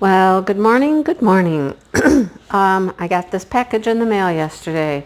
Well, good morning, good morning. I got this package in the mail yesterday.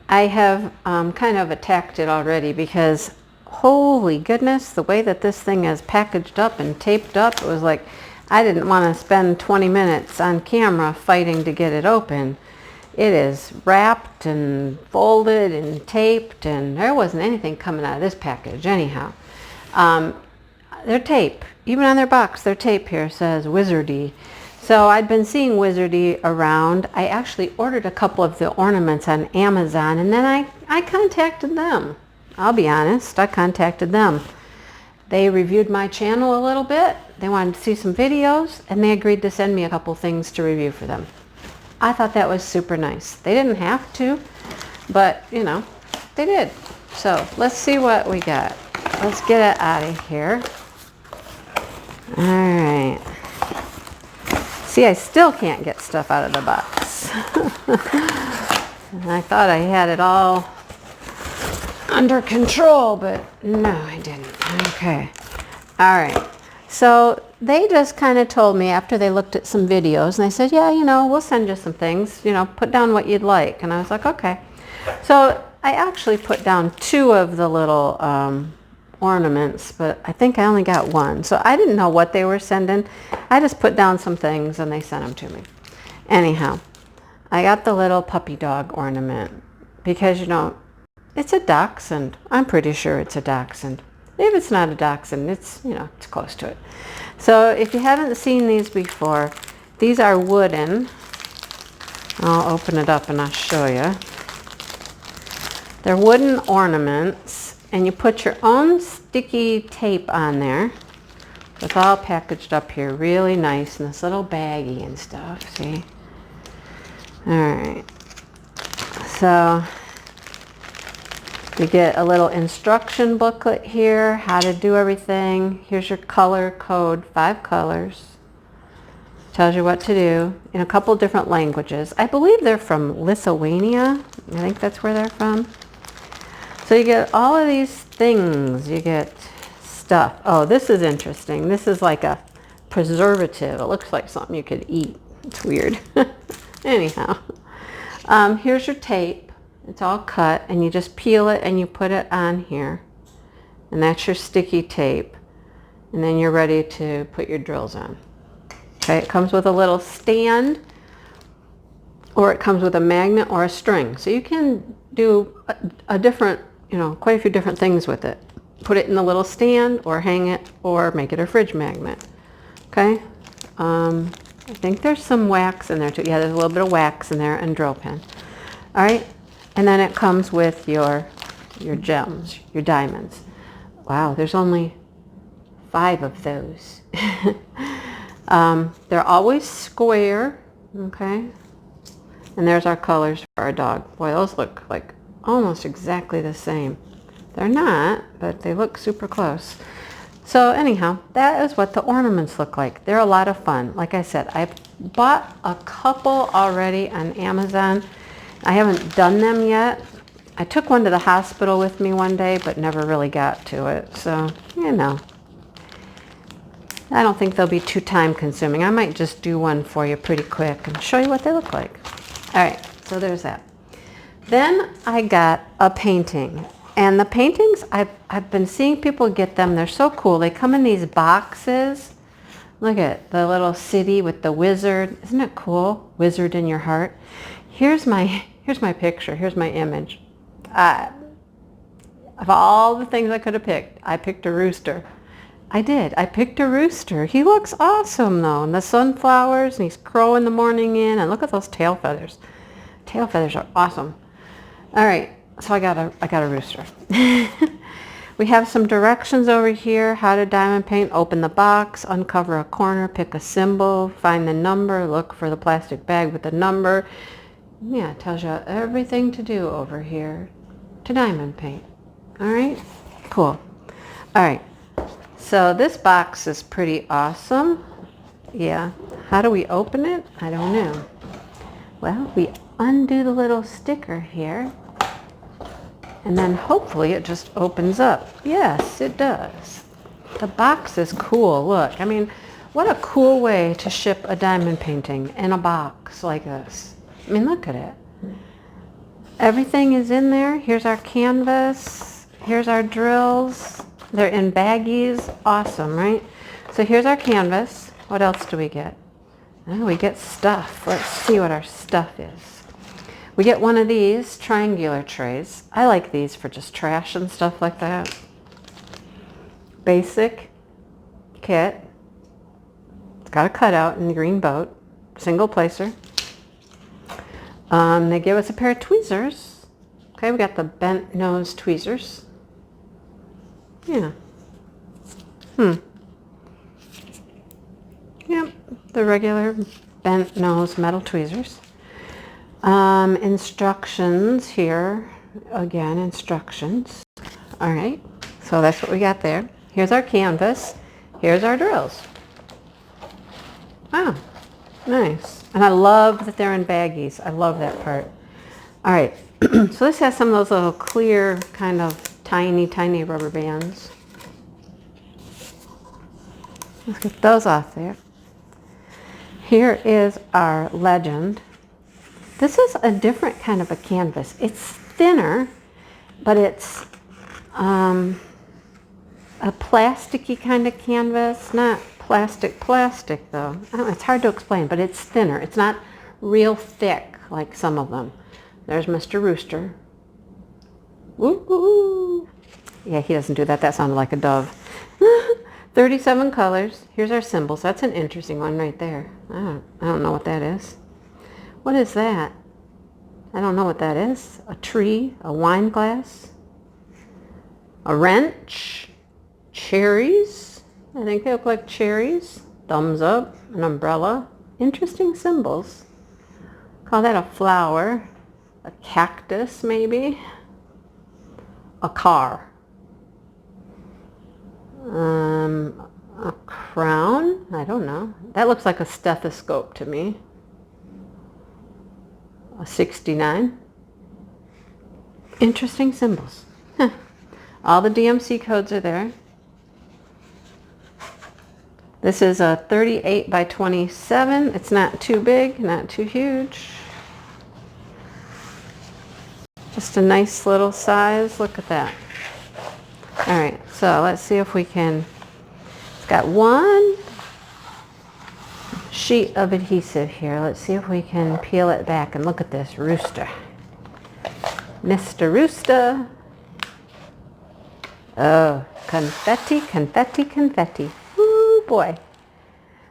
I have kind of attacked it already because holy goodness, the way that this thing is packaged up and taped up, it was like I didn't want to spend 20 minutes on camera fighting to get it open. It is wrapped and folded and taped, and there wasn't anything coming out of this package anyhow. Their tape, even on their box, their tape here says Wizardy. So I'd been seeing Wizardy around. I actually ordered a couple of the ornaments on Amazon, and then I contacted them. I'll be honest, I contacted them. They reviewed my channel a little bit. They wanted to see some videos, and they agreed to send me a couple things to review for them. I thought that was super nice. They didn't have to, but you know, they did. So let's see what we got. Let's get it out of here. All right. See, I still can't get stuff out of the box. I thought I had it all under control, but no, I didn't. Okay. All right. So they just kind of told me after they looked at some videos, and they said, yeah, you know, we'll send you some things, you know, put down what you'd like. And I was like, okay. So I actually put down two of the little ornaments, but I think I only got one. So I didn't know what they were sending. I just put down some things and they sent them to me. Anyhow, I got the little puppy dog ornament because, you know, it's a dachshund. I'm pretty sure it's a dachshund. If it's not a dachshund, it's, you know, it's close to it. So if you haven't seen these before, these are wooden. I'll open it up and I'll show you. They're wooden ornaments. And you put your own sticky tape on there. It's all packaged up here really nice in this little baggie and stuff, see? All right. So you get a little instruction booklet here, how to do everything. Here's your color code, 5 colors. Tells you what to do in a couple different languages. I believe they're from Lithuania. I think that's where they're from. So you get all of these things. You get stuff. Oh, this is interesting. This is like a preservative. It looks like something you could eat. It's weird. Anyhow, here's your tape. It's all cut, and you just peel it and you put it on here. And that's your sticky tape. And then you're ready to put your drills on. Okay, it comes with a little stand, or it comes with a magnet or a string. So you can do a different, you know, quite a few different things with it. Put it in the little stand or hang it or make it a fridge magnet. Okay. I think there's some wax in there too. Yeah, there's a little bit of wax in there and drill pen. All right. And then it comes with your gems, your diamonds. Wow, there's only 5 of those. They're always square. Okay. And there's our colors for our dog. Boy, those look like almost exactly the same. They're not, but they look super close. So anyhow, that is what the ornaments look like. They're a lot of fun. Like I said, I've bought a couple already on Amazon. I haven't done them yet. I took one to the hospital with me one day, but never really got to it. So, you know, I don't think they'll be too time consuming. I might just do one for you pretty quick and show you what they look like. All right, so there's that. Then I got a painting. And the paintings, I've been seeing people get them. They're so cool. They come in these boxes. Look at the little city with the wizard. Isn't it cool? Wizard in your heart. Here's my picture. Here's my image. Of all the things I could have picked, I picked a rooster. I did. I picked a rooster. He looks awesome though. And the sunflowers, and he's crowing the morning in. And look at those tail feathers. Tail feathers are awesome. All right, so I got a rooster. We have some directions over here. How to diamond paint. Open the box, uncover a corner, pick a symbol, find the number, look for the plastic bag with the number. Yeah, it tells you everything to do over here to diamond paint. All right, cool. All right. So this box is pretty awesome. Yeah. How do we open it? I don't know. Well, we undo the little sticker here. And then hopefully it just opens up. Yes, it does. The box is cool. Look, I mean, What a cool way to ship a diamond painting in a box like this. I mean, look at it. Everything is in there. Here's our canvas. Here's our drills. They're in baggies. Awesome, right? So here's our canvas. What else do we get? Oh, we get stuff. Let's see what our stuff is. We get one of these triangular trays. I like these for just trash and stuff like that. Basic kit. It's got a cutout in the green boat. Single placer. They give us a pair of tweezers. Okay, we got the bent nose tweezers. Yeah. Yep, the regular bent nose metal tweezers. Instructions here. Again, instructions. All right, so that's what we got there. Here's our canvas. Here's our drills. Oh, nice. And I love that they're in baggies. I love that part. All right, so this has some of those little clear kind of tiny rubber bands. Let's get those off there. Here is our legend. This is a different kind of a canvas. It's thinner, but it's a plasticky kind of canvas. Not plastic though. I don't know, it's hard to explain, but it's thinner. It's not real thick like some of them. There's Mr. Rooster. Woo woo. Yeah, he doesn't do that. That sounded like a dove. 37 colors. Here's our symbols. That's an interesting one right there. I don't know what that is. What is that? I don't know what that is. A tree, a wine glass, a wrench, cherries. I think they look like cherries. Thumbs up, an umbrella. Interesting symbols. Call that a flower. A cactus, maybe. A car. A crown? I don't know. That looks like a stethoscope to me. A 69. Interesting symbols. Huh. All the DMC codes are there. This is a 38 by 27. It's not too big, not too huge. Just a nice little size. Look at that. All right, so let's see if we can, it's got one sheet of adhesive here. Let's see if we can peel it back and look at this rooster. Mr. Rooster. Oh, confetti, confetti, confetti. Ooh, boy.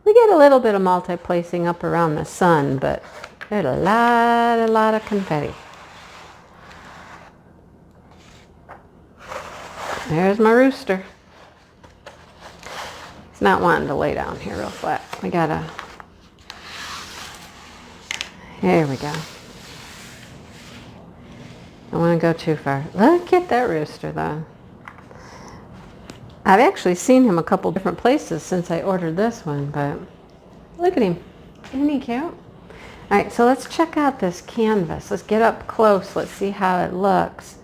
We get a little bit of multi-placing up around the sun, but there's a lot of confetti. There's my rooster. He's not wanting to lay down here real flat. We gotta, here we go. Don't want to go too far. Look at that rooster though. I've actually seen him a couple different places since I ordered this one, but look at him. Isn't he cute? All right, so let's check out this canvas. Let's get up close. Let's see how it looks.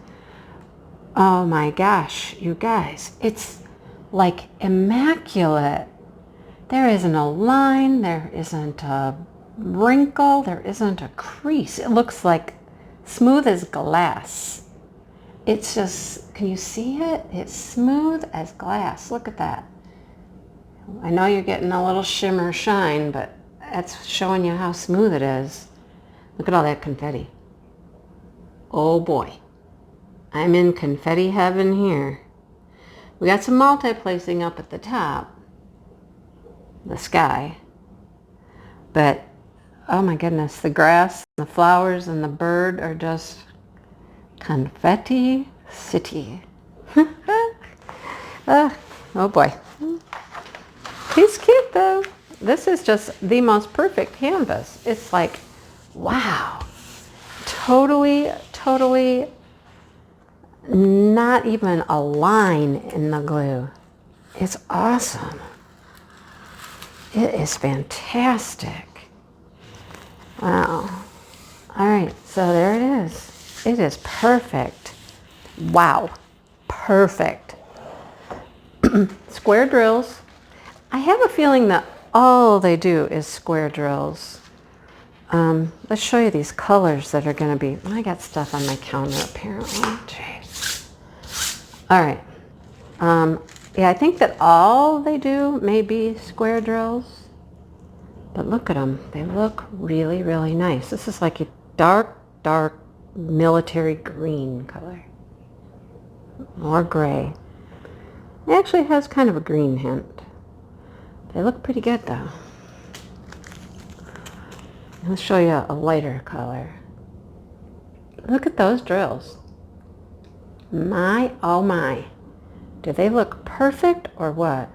Oh my gosh, you guys, it's like immaculate. There isn't a line, there isn't a wrinkle, there isn't a crease. It looks like smooth as glass. It's just, can you see it? It's smooth as glass. Look at that. I know you're getting a little shimmer shine, but that's showing you how smooth it is. Look at all that confetti. Oh boy. I'm in confetti heaven here. We got some multi-placing up at the top, the sky, but oh my goodness, the grass, the flowers, and the bird are just confetti city. Oh boy. He's cute though. This is just the most perfect canvas. It's like, wow. Totally not even a line in the glue. It's awesome. It is fantastic. Wow. All right, so there it is. It is perfect. Wow. Perfect. Square drills. I have a feeling that all they do is square drills. Let's show you these colors that are going to be... I got stuff on my counter apparently. Jeez. All right. Yeah, I think that all they do may be square drills. But look at them. They look really, really nice. This is like a dark, dark military green color. More gray. It actually has kind of a green hint. They look pretty good though. Let's show you a lighter color. Look at those drills. My, oh my. Do they look perfect or what?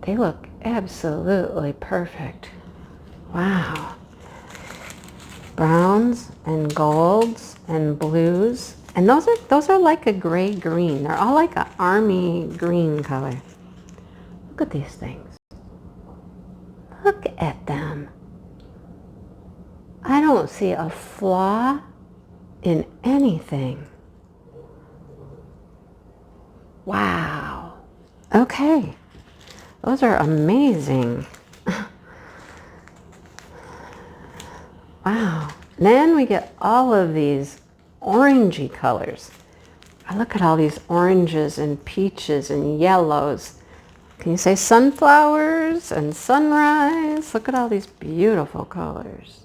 They look absolutely perfect. Wow. Browns and golds and blues. And those are like a gray green. They're all like an army green color. Look at these things. Look at them. I don't see a flaw in anything. Wow. Okay. Those are amazing. Wow. Then we get all of these orangey colors. I look at all these oranges and peaches and yellows. Can you say sunflowers and sunrise? Look at all these beautiful colors.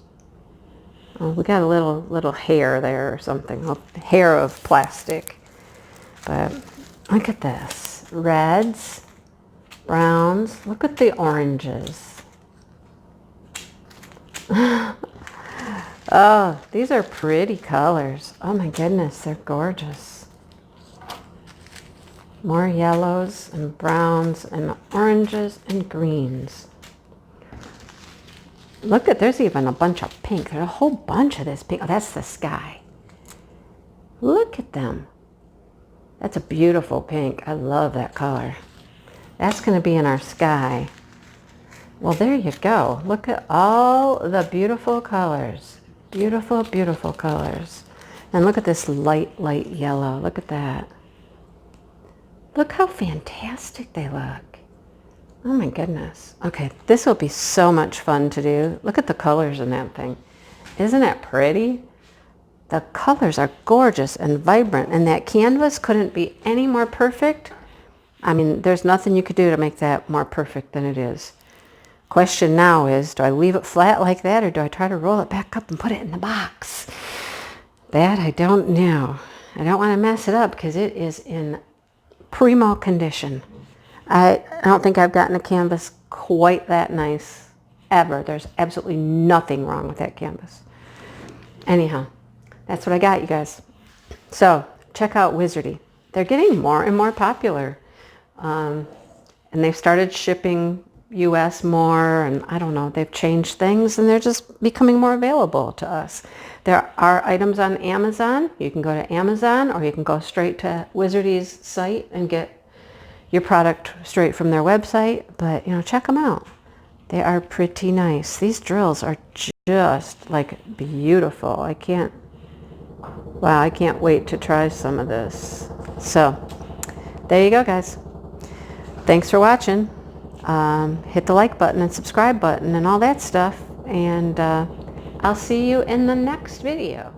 Oh, we got a little hair there or something. A hair of plastic. But look at this. Reds, browns. Look at the oranges. Oh, these are pretty colors. Oh my goodness, they're gorgeous. More yellows and browns and oranges and greens. Look at, there's even a bunch of pink. There's a whole bunch of this pink. Oh, that's the sky. Look at them. That's a beautiful pink. I love that color. That's going to be in our sky. Well, there you go. Look at all the beautiful colors. Beautiful, beautiful colors. And look at this light, light yellow. Look at that. Look how fantastic they look. Oh my goodness. Okay, this will be so much fun to do. Look at the colors in that thing. Isn't that pretty? The colors are gorgeous and vibrant, and that canvas couldn't be any more perfect. I mean, there's nothing you could do to make that more perfect than it is. Question now is, do I leave it flat like that, or do I try to roll it back up and put it in the box? That I don't know. I don't want to mess it up because it is in primo condition. I don't think I've gotten a canvas quite that nice ever. There's absolutely nothing wrong with that canvas. Anyhow, that's what I got, you guys. So check out Wizardy. They're getting more and more popular. And they've started shipping US more, and I don't know, they've changed things and they're just becoming more available to us. There are items on Amazon. You can go to Amazon, or you can go straight to Wizardy's site and get your product straight from their website. But you know, check them out. They are pretty nice. These drills are just like beautiful. I can't wait to try some of this. So there you go, guys. Thanks for watching. Hit the like button and subscribe button and all that stuff. And I'll see you in the next video.